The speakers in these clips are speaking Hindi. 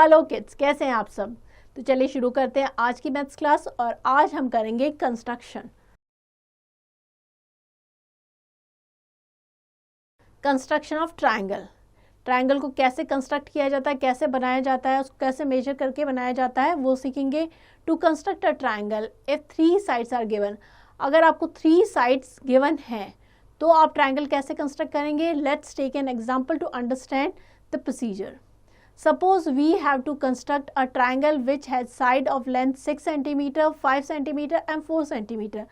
हेलो किड्स, कैसे हैं आप सब। तो चलिए शुरू करते हैं आज की मैथ्स क्लास। और आज हम करेंगे कंस्ट्रक्शन ऑफ ट्रायंगल। ट्रायंगल को कैसे कंस्ट्रक्ट किया जाता है, कैसे बनाया जाता है, उसको कैसे मेजर करके बनाया जाता है, वो सीखेंगे। To construct a triangle if 3 sides are given. अगर आपको 3 साइड्स गिवन हैं तो आप ट्रायंगल कैसे कंस्ट्रक्ट करेंगे। Let's take an example to understand the procedure. Suppose we have to construct a triangle which has side of length 6 cm, 5 cm and 4 cm.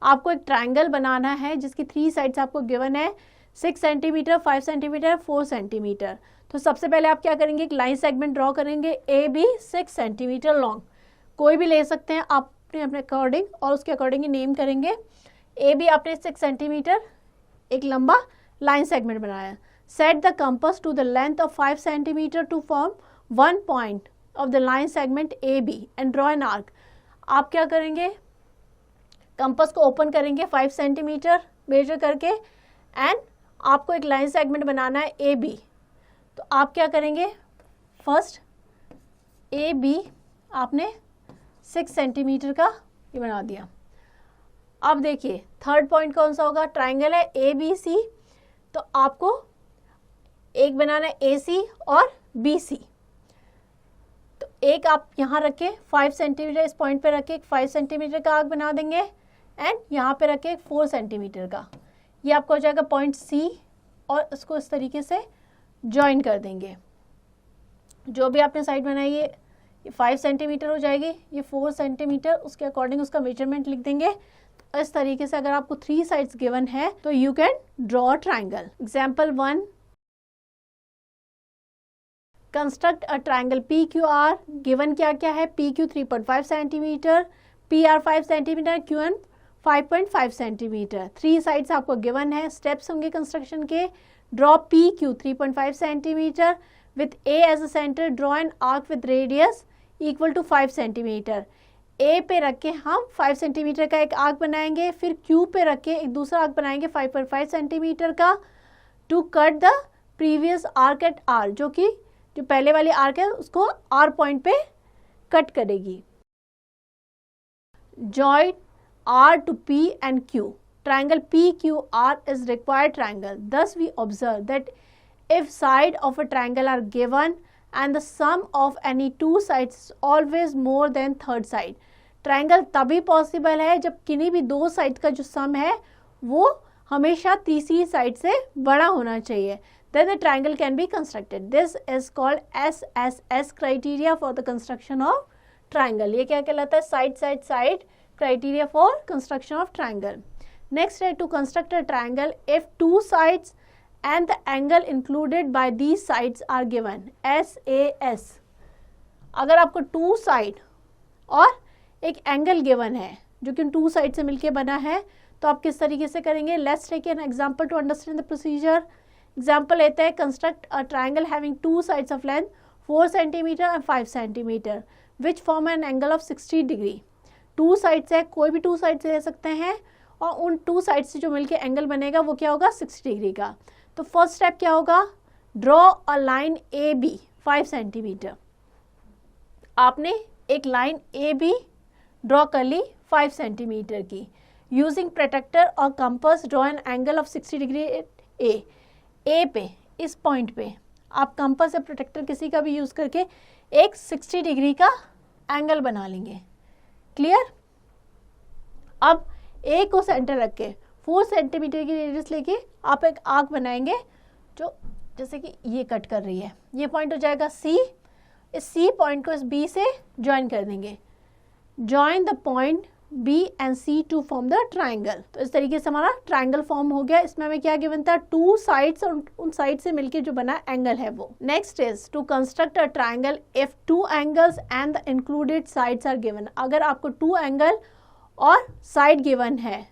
आपको एक ट्राइंगल बनाना है जिसकी 3 साइड्स आपको गिवन है 6 cm, 5 cm, 4 cm. तो सबसे पहले आप क्या करेंगे, एक लाइन सेगमेंट ड्रॉ करेंगे ए बी 6 cm लॉन्ग। कोई भी ले सकते हैं आप अपने अकॉर्डिंग और उसके अकॉर्डिंग ही नेम करेंगे। ए बी आपने 6 cm एक लंबा लाइन सेगमेंट बनाया। Set the compass to the length of 5 cm to form one point of the line segment AB and draw an arc. आप क्या करेंगे, कंपस को ओपन करेंगे 5 सेंटीमीटर मेजर करके एंड आपको एक लाइन सेगमेंट बनाना है AB। तो आप क्या करेंगे, फर्स्ट AB आपने 6 सेंटीमीटर का ये बना दिया। अब देखिए थर्ड पॉइंट कौन सा होगा, ट्राइंगल है ABC, तो आपको एक बनाना है AC और BC। तो एक आप यहाँ रखे 5 सेंटीमीटर, इस पॉइंट पे रखे एक 5 सेंटीमीटर का आर्क बना देंगे एंड यहाँ पे रखे एक 4 सेंटीमीटर का। ये आपको हो जाएगा पॉइंट C और इसको इस तरीके से ज्वाइन कर देंगे। जो भी आपने साइड बनाई है ये 5 सेंटीमीटर हो जाएगी, ये 4 सेंटीमीटर, उसके अकॉर्डिंग उसका मेजरमेंट लिख देंगे। इस तरीके से अगर आपको 3 साइड्स गिवन है तो you can draw a triangle. Example 1, construct a triangle PQR। Given क्या क्या है, PQ 3.5 centimetre, PR 5 centimetre, QN 5.5 centimetre. 3 sides आपको गिवन है। स्टेप्स होंगे कंस्ट्रक्शन के, draw PQ 3.5 centimetre with A as a centre, draw an arc with radius equal to 5 centimetre. A पे रख के हम 5 सेंटीमीटर का एक आर्क बनाएंगे, फिर Q पे रख के एक दूसरा आर्क बनाएंगे 5.5 सेंटीमीटर का to cut the previous arc at R, जो पहले वाली आर्क है उसको R पॉइंट पे कट करेगी। Join R to P and Q. Triangle PQR is required triangle. Thus we observe that if side of a triangle are given and the sum of any two sides is always more than third side. Triangle तभी पॉसिबल है जब किन्हीं भी 2 साइड का जो सम है वो हमेशा तीसरी साइड से बड़ा होना चाहिए। Then the triangle can be constructed. This is called SSS criteria for the construction of triangle. ये क्या कहलाता है, side criteria for construction of triangle. Next है to construct a triangle if 2 sides and the angle included by these sides are given. SAS. अगर आपको 2 साइड और एक एंगल गिवन है जो कि 2 साइड से मिलके बना है तो आप किस तरीके से करेंगे। Let's take an example to understand the procedure. Example लेते हैं, construct a triangle having 2 sides of length 4 centimetre and 5 centimetre which form an angle of 60 degree. 2 sides है, कोई भी 2 साइड से ले सकते हैं और उन 2 साइड से जो मिलके एंगल बनेगा वो क्या होगा, 60 डिग्री का। तो फर्स्ट स्टेप क्या होगा, draw a line AB 5 centimetre. आपने एक लाइन AB ड्रॉ कर ली 5 सेंटीमीटर की। यूजिंग प्रोटेक्टर और compass draw an angle of 60 degree at A पे, इस पॉइंट पे आप कंपास या प्रोटेक्टर किसी का भी यूज़ करके एक 60 डिग्री का एंगल बना लेंगे। क्लियर। अब ए को सेंटर रख के 4 सेंटीमीटर की रेडियस लेके आप एक आर्क बनाएंगे जो जैसे कि ये कट कर रही है। ये पॉइंट हो जाएगा C। इस C पॉइंट को इस B से ज्वाइन कर देंगे। Join the point B and C to form the triangle. तो इस तरीके से हमारा ट्राइंगल फॉर्म हो गया। इसमें हमें क्या गिवन था, 2 साइड्स और उन साइड से मिलके जो बना एंगल है वो। Next is to construct a triangle if 2 angles and the included sides are given. अगर आपको 2 एंगल और साइड गिवन है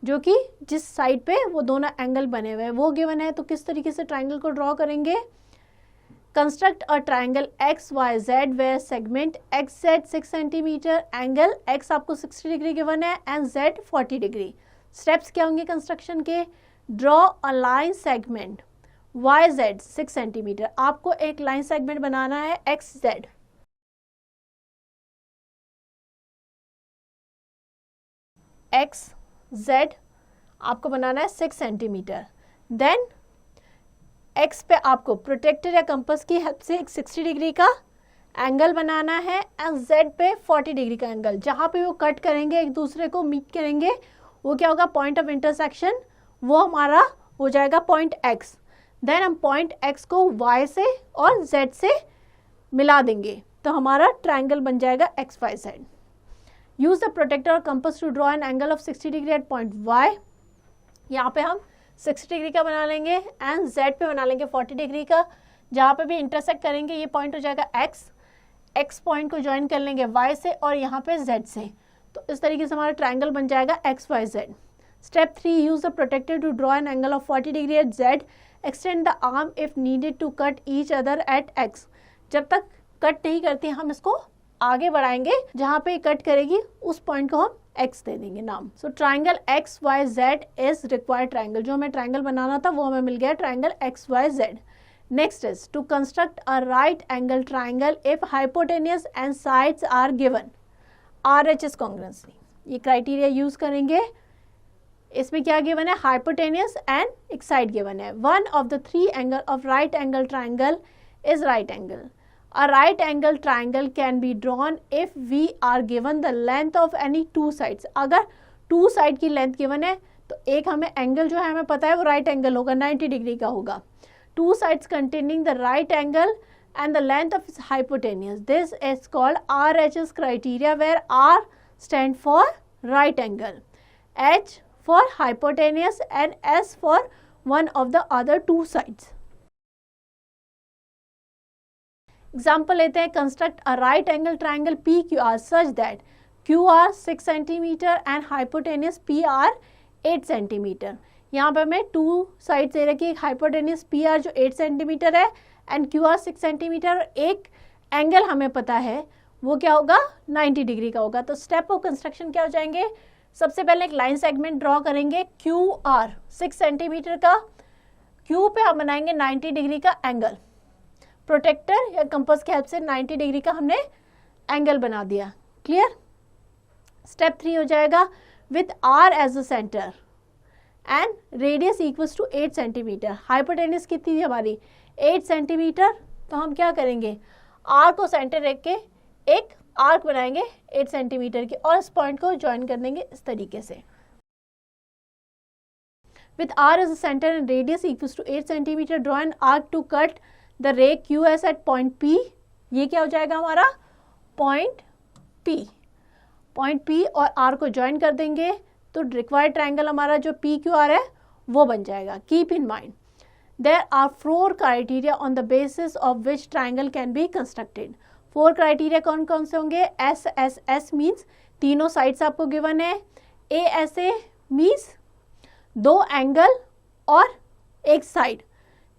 जो कि जिस साइड पे वो दोनों एंगल बने हुए हैं वो गिवन है, तो किस तरीके से ट्राइंगल को ड्रॉ करेंगे। Construct a triangle XYZ where segment XZ 6 cm, angle X आपको 60 डिग्री गिवन है and Z 40 डिग्री। स्टेप्स क्या होंगे कंस्ट्रक्शन के, draw a line segment Y Z 6 centimetre. आपको एक लाइन सेगमेंट बनाना है एक्स जेड, एक्स जेड आपको बनाना है 6 सेंटीमीटर। देन एक्स पे आपको प्रोटेक्टर या कंपास की हेल्प से एक 60 डिग्री का एंगल बनाना है एंड जेड पे 40 डिग्री का एंगल। जहाँ पे वो कट करेंगे एक दूसरे को मीट करेंगे वो क्या होगा, पॉइंट ऑफ इंटरसेक्शन, वो हमारा हो जाएगा पॉइंट एक्स। देन हम पॉइंट एक्स को वाई से और जेड से मिला देंगे तो हमारा ट्राइंगल बन जाएगा X Y Z. Use the protractor और compass to draw an angle of 60 degree at point Y. यहाँ पे हम 60 डिग्री का बना लेंगे एंड जेड पे बना लेंगे 40 डिग्री का। जहाँ पे भी इंटरसेक्ट करेंगे ये पॉइंट हो जाएगा एक्स, एक्स पॉइंट को ज्वाइन कर लेंगे वाई से और यहाँ पे जेड से। तो इस तरीके से हमारा ट्राइंगल बन जाएगा X Y Z. Step 3, use the protractor to draw an angle of 40 degree at Z, extend the arm if needed to cut each other at X. जब तक कट नहीं करती हम इसको आगे बढ़ाएंगे, जहाँ पे कट करेगी उस पॉइंट को हम एक्स दे देंगे नाम। So triangle X Y Z is required triangle. जो हमें ट्राइंगल बनाना था वो हमें मिल गया triangle X Y Z. Next is to construct a right angle triangle if hypotenuse and sides are given, RHS congruency. ये क्राइटेरिया यूज करेंगे। इसमें क्या गिवन है, हाइपोटेनियस एंड एक साइड गिवन है। One of the 3 angle of right angle triangle is right angle. A right angle triangle can be drawn if we are given the length of any 2 sides। अगर 2 साइड की लेंथ गिवन है तो एक हमें एंगल जो है हमें पता है वो राइट एंगल होगा, 90 डिग्री का होगा। 2 sides containing the right angle and the length of its hypotenuse, this is called RHS criteria, where R stand for right angle, H for hypotenuse and S for one of the other 2 sides। Example लेते हैं, construct a right angle triangle P Q R such that Q R 6 centimetre and hypotenuse P R 8 centimetre. यहाँ पर हमें 2 साइड दे रखी है, एक हाइपोटेनियस पी आर जो 8 सेंटीमीटर है एंड क्यू आर 6 सेंटीमीटर। एक एंगल हमें पता है वो क्या होगा, 90 डिग्री का होगा। तो स्टेप ऑफ कंस्ट्रक्शन क्या हो जाएंगे, सबसे पहले एक लाइन सेगमेंट ड्रॉ करेंगे क्यू आर 6 सेंटीमीटर का, क्यू पे हम बनाएंगे 90 डिग्री का एंगल। प्रोटेक्टर या कंपास की हेल्प से 90 डिग्री का हमने एंगल बना दिया। क्लियर। स्टेप 3 हो जाएगा with R as the centre and radius equals to 8 centimetre. Hypotenuse कितनी थी हमारी, 8 सेंटीमीटर। तो हम क्या करेंगे, आर को सेंटर रख के एक आर्क बनाएंगे 8 सेंटीमीटर की और इस पॉइंट को ज्वाइन कर देंगे इस तरीके से। With R as the centre and radius equals to 8 centimetre, draw an arc to cut the ray Q S at point P. ये क्या हो जाएगा हमारा पॉइंट पी। पॉइंट पी और आर को ज्वाइन कर देंगे तो रिक्वायर्ड ट्राइंगल हमारा जो पी क्यू आर है वो बन जाएगा। Keep in mind there are 4 criteria on the basis of which triangle can be constructed. 4 criteria कौन कौन से होंगे, एस एस एस मीन्स तीनों साइड्स आपको गिवन है, A S A means 2 angle और एक साइड,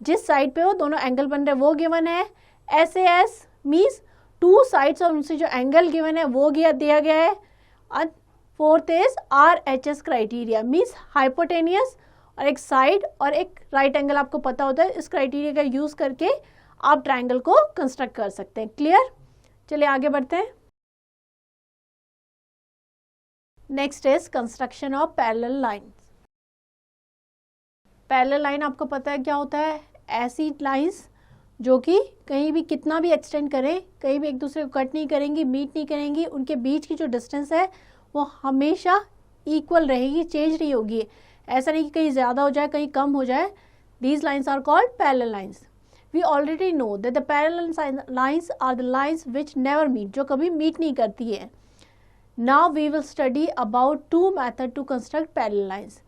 जिस साइड पे वो दोनों एंगल बन रहे हैं वो गिवन है। S A S means 2 sides और उनसे जो एंगल गिवन है वो दिया गया है। और 4th is RHS criteria means hypotenuse और एक साइड और एक राइट एंगल आपको पता होता है। इस क्राइटेरिया का यूज करके आप ट्राइंगल को कंस्ट्रक्ट कर सकते हैं। क्लियर। चलिए आगे बढ़ते हैं। Next is construction of parallel line. Parallel line आपको पता है क्या होता है, ऐसी लाइंस जो कि कहीं भी कितना भी एक्सटेंड करें कहीं भी एक दूसरे को कट नहीं करेंगी, मीट नहीं करेंगी, उनके बीच की जो डिस्टेंस है वो हमेशा इक्वल रहेगी, चेंज नहीं होगी। ऐसा नहीं कि कहीं ज़्यादा हो जाए कहीं कम हो जाए। These lines are called parallel lines. We already know that the parallel lines are the lines which never meet, जो कभी मीट नहीं करती है। Now we will study about 2 method to construct parallel lines.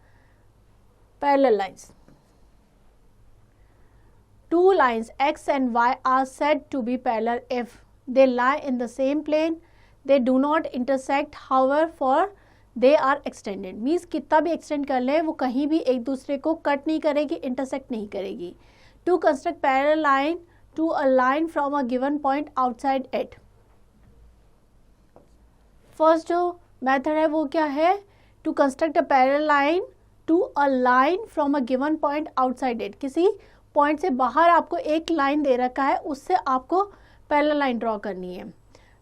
Parallel lines. 2 lines x and y are said to be parallel if they lie in the same plane, they do not intersect, however for they are extended। Means कितना भी एक्सटेंड कर ले वो कहीं भी एक दूसरे को कट नहीं करेगी, इंटरसेक्ट नहीं करेगी। To construct parallel line to a line from a given point outside it. First जो मेथड है वो क्या है, to construct a parallel line to a line from a given point outside it. किसी पॉइंट से बाहर आपको एक लाइन दे रखा है, उससे आपको पैरेलल लाइन ड्रॉ करनी है।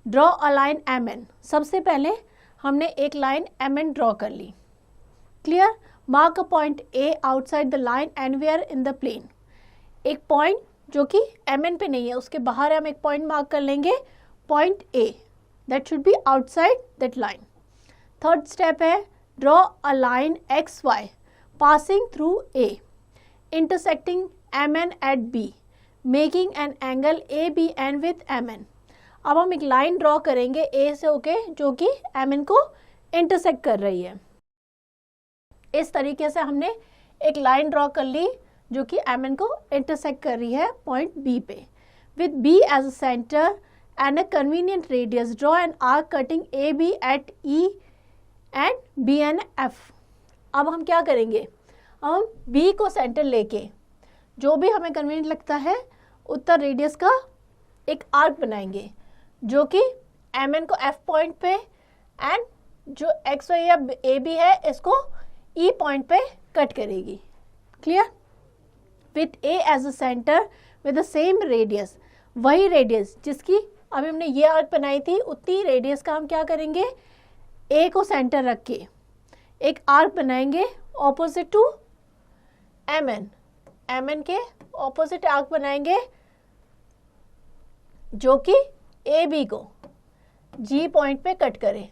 Draw a line M N. सबसे पहले हमने एक लाइन एम एन ड्रॉ कर ली। Clear. Mark a point A outside the line anywhere in the plane. एक पॉइंट जो कि एम एन पे नहीं है, उसके बाहर हम एक पॉइंट मार्क कर लेंगे, point A, that should be outside that line. Third step है draw a line X Y passing through A intersecting M N at B making an angle A B N with M N. अब हम एक लाइन ड्रॉ करेंगे ए से होके जो कि एम एन को इंटरसेक्ट कर रही है। इस तरीके से हमने एक लाइन ड्रॉ कर ली जो कि एम एन को इंटरसेक्ट कर रही है पॉइंट बी पे। With B as a centre and a convenient radius draw an arc cutting A B at E and B N F. अब हम क्या करेंगे, हम बी को सेंटर लेके जो भी हमें कन्वीनियंट लगता है उतना रेडियस का एक आर्क बनाएंगे जो कि एम एन को एफ पॉइंट पे एंड जो एक्स वाई या ए बी है इसको ई पॉइंट पे कट करेगी। Clear. With A as a centre with the same radius, वही रेडियस जिसकी अभी हमने ये आर्क बनाई थी उतनी रेडियस का हम क्या करेंगे, ए को सेंटर रख के एक आर्क बनाएंगे opposite to M N. M N के ऑपोजिट आर्क बनाएंगे जो कि ए बी को जी पॉइंट पे कट करे,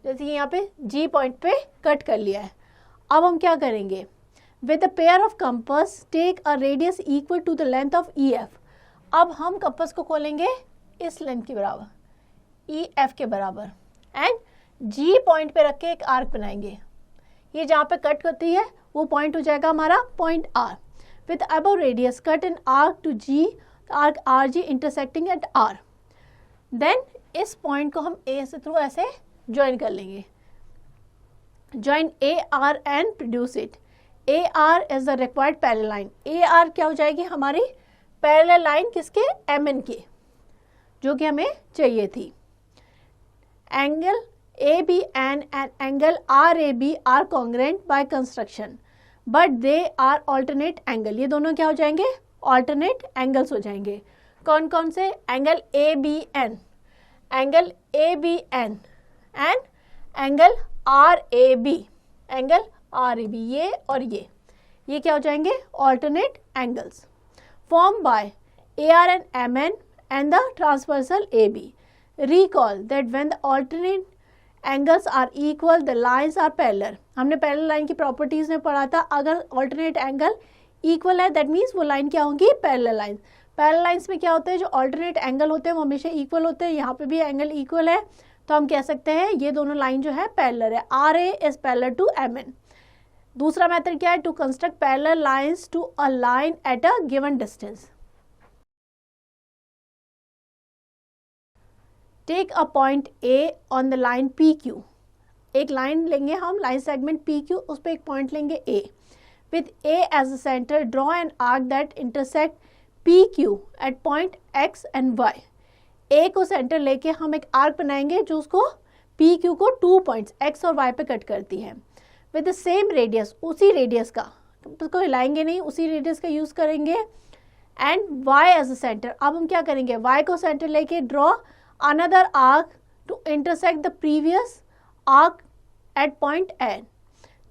जैसे कि यहाँ पे जी पॉइंट पे कट कर लिया है। अब हम क्या करेंगे, with a pair of compass take a radius equal to the length of E F. अब हम कंपास को खोलेंगे इस लेंथ के बराबर, ई एफ के बराबर, एंड जी पॉइंट पे रख के एक आर्क बनाएंगे। ये जहाँ पे कट करती है वो पॉइंट हो जाएगा हमारा point R. With above radius cut an arc to G, arc R G intersecting at R. Then इस पॉइंट को हम ए से थ्रू ऐसे ज्वाइन कर लेंगे। Join A R and produce it. A R is the required parallel line. A R क्या हो जाएगी हमारी पैरेलल लाइन, किसके, एम एन के, जो कि हमें चाहिए थी। Angle A B N and angle R A B are congruent by construction but they are alternate angle. ये दोनों क्या हो जाएंगे, ऑल्टरनेट एंगल्स हो जाएंगे। कौन कौन से, angle A B N, angle A B N and angle R A B, angle R A B, ये और ये क्या हो जाएंगे, alternate angles form by A R and M N and the transversal AB. Recall that when the alternate angles are equal, the lines are parallel. हमने पैरेलल लाइन की प्रॉपर्टीज में पढ़ा था, अगर ऑल्टरनेट एंगल इक्वल है दैट मीन्स वो लाइन क्या होंगी, पैरेलल लाइंस। पैरेलल लाइंस में क्या होता है, जो ऑल्टरनेट एंगल होते हैं वो हमेशा इक्वल होते हैं। यहाँ पे भी एंगल इक्वल है तो हम कह सकते हैं ये दोनों लाइन जो है पैरेलल है। R A is parallel to M N. दूसरा मेथड क्या है, to construct parallel lines to a line at a given distance. Take a point A on the line P Q. एक लाइन लेंगे हम, लाइन सेगमेंट पी क्यू, उस पर एक पॉइंट लेंगे A. With A as a centre draw an arc that intersect P Q at point X and Y. A को सेंटर लेके हम एक आर्क बनाएंगे जो उसको पी क्यू को 2 पॉइंट्स एक्स और वाई पे कट करती है। विद द सेम रेडियस, उसी रेडियस का, उसको हिलाएंगे नहीं, उसी रेडियस का यूज़ करेंगे। And Y as a centre. अब हम क्या करेंगे, वाई को सेंटर लेके draw another arc to intersect the previous arc at point n,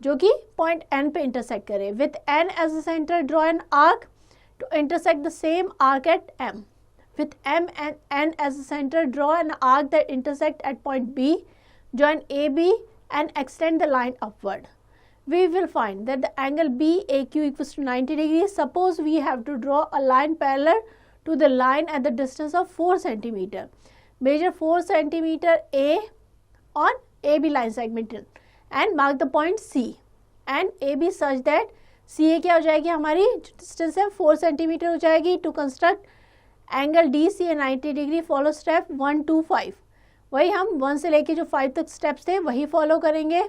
जो कि point n पे intersect करे। With n as a center, draw an arc to intersect the same arc at m. With m and n as a center, draw an arc that intersect at point B. Join AB and extend the line upward. We will find that the angle BAQ equals to 90 degrees. Suppose we have to draw a line parallel to the line at the distance of 4 centimeter. Measure 4 centimeter A on AB line segment and mark the point C and AB such that CA क्या हो जाएगी, हमारी डिस्टेंस है 4 सेंटीमीटर हो जाएगी। To construct angle DCA 90 degree follow step 1 to 5। वही हम 1 से लेके जो 5 तक स्टेप्स थे वही फॉलो करेंगे।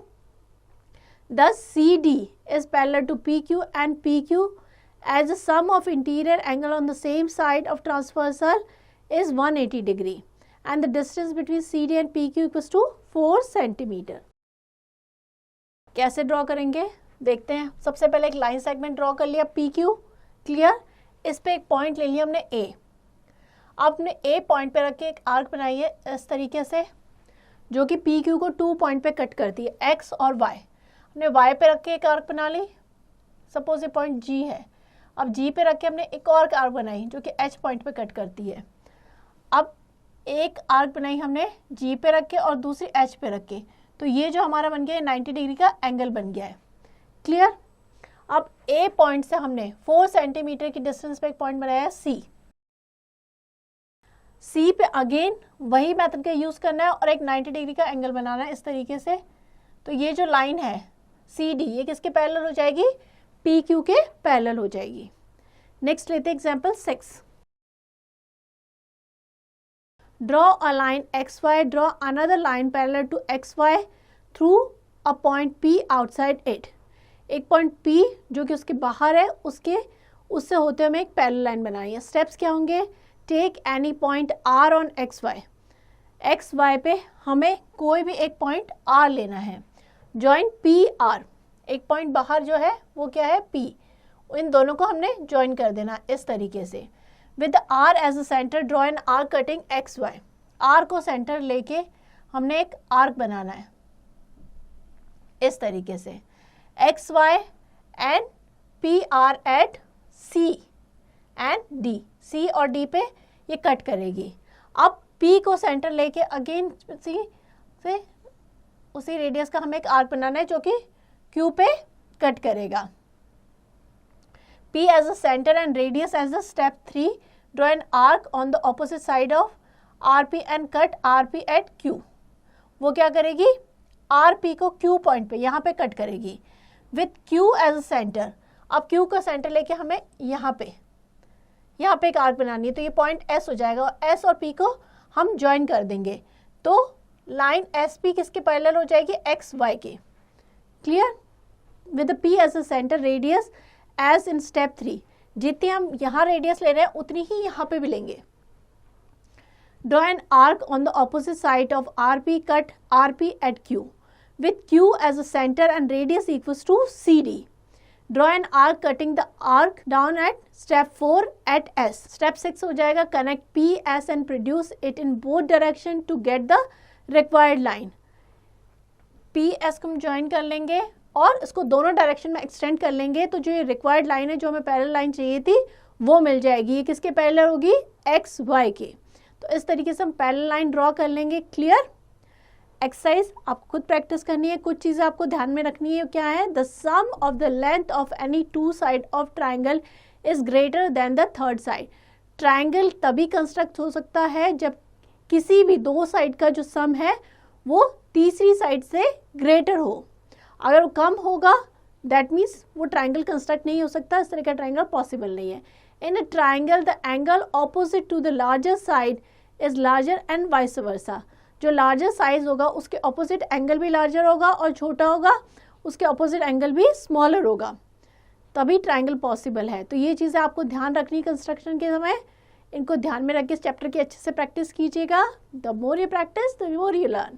Thus CD is parallel to PQ and PQ as the sum of interior angle on the same side of transversal is 180 degree. And the distance between CD and PQ equals to 4 centimeter. कैसे ड्रॉ करेंगे देखते हैं। सबसे पहले एक लाइन सेगमेंट ड्रॉ कर लिया PQ, क्लियर। इस पे एक पॉइंट ले लिया हमने ए। आपने ए पॉइंट पे रख के एक आर्क बनाई है इस तरीके से, जो कि पी क्यू को 2 पॉइंट पे कट करती है, एक्स और वाई। हमने वाई पे रख के एक आर्क बना ली, सपोज ये पॉइंट जी है। अब जी पे रख के हमने एक और आर्क बनाई जो कि एच पॉइंट पे कट करती है। अब एक आर्क बनाई हमने जी पे रख के और दूसरी एच पे रख के, तो ये जो हमारा बन गया है 90 डिग्री का एंगल बन गया है। क्लियर। अब ए पॉइंट से हमने 4 सेंटीमीटर की डिस्टेंस पे एक पॉइंट बनाया है सी। सी पे अगेन वही मेथड का यूज करना है और एक 90 डिग्री का एंगल बनाना है इस तरीके से। तो ये जो लाइन है सी डी, ये किसके पैरेलल हो जाएगी? पी क्यू के पैरेलल हो जाएगी। नेक्स्ट लेते हैं example 6। Draw a line X Y, draw another line parallel to X Y through a point P outside it. एक पॉइंट पी जो कि उसके बाहर है, उससे होते हमें एक पैरेलल लाइन बनानी है। स्टेप्स क्या होंगे? Take any point R on X Y, X Y पे हमें कोई भी एक पॉइंट आर लेना है। जॉइन पी आर, एक पॉइंट बाहर जो है वो क्या है? पी। इन दोनों को हमने ज्वाइन कर देना इस तरीके से। With R as a centre draw an arc cutting X Y, R को सेंटर लेके हमने एक आर्क बनाना है इस तरीके से। X Y and P R at C and D, C और डी पे ये कट करेगी। अब पी को सेंटर लेके अगेन सी से उसी रेडियस का हमें एक आर्क बनाना है जो कि क्यू पे कट करेगा। P as a center and radius as the step 3, draw an arc on the opposite side of RP and cut RP at Q। वो क्या करेगी? RP को Q पॉइंट पे यहाँ पे कट करेगी with Q as a center। अब Q का सेंटर लेके हमें यहाँ पे एक आर्क बनानी है, तो ये पॉइंट S हो जाएगा और S और P को हम ज्वाइन कर देंगे। तो लाइन SP किसके पैरेलल हो जाएगी? XY के। क्लियर। विद P as a center, radius as in step 3, जितनी हम यहाँ रेडियस ले रहे हैं उतनी ही यहाँ पे भी लेंगे। Draw an arc on the opposite side of R P, cut R P at Q with Q as a centre and radius equals to C D. Draw an arc cutting the arc down at step 4 at S. Step 6 हो जाएगा connect P S and produce it in both direction to get the required line. P S को हम ज्वाइन कर लेंगे और इसको दोनों डायरेक्शन में एक्सटेंड कर लेंगे, तो जो ये रिक्वायर्ड लाइन है, जो हमें पैरेलल लाइन चाहिए थी, वो मिल जाएगी। ये किसके पैरेलल होगी? एक्स वाई के। तो इस तरीके से हम पैरेलल लाइन ड्रॉ कर लेंगे। क्लियर। एक्सरसाइज आप खुद प्रैक्टिस करनी है। कुछ चीज़ें आपको ध्यान में रखनी है। क्या है? The sum of the length of any 2 side of triangle is greater than the third side. Triangle तभी कंस्ट्रक्ट हो सकता है जब किसी भी 2 साइड का जो सम है वो तीसरी साइड से ग्रेटर हो। अगर वो कम होगा दैट मीन्स वो ट्राइंगल कंस्ट्रक्ट नहीं हो सकता, इस तरह का ट्राइंगल पॉसिबल नहीं है। In a triangle the angle opposite to the larger side is larger and vice versa. जो लार्जर साइज होगा उसके ऑपोजिट एंगल भी लार्जर होगा और छोटा होगा उसके ऑपोजिट एंगल भी स्मॉलर होगा, तभी ट्राइंगल पॉसिबल है। तो ये चीज़ें आपको ध्यान रखनी कंस्ट्रक्शन के समय। इनको ध्यान में रख के इस चैप्टर की अच्छे से प्रैक्टिस कीजिएगा। The more you practice the more you learn.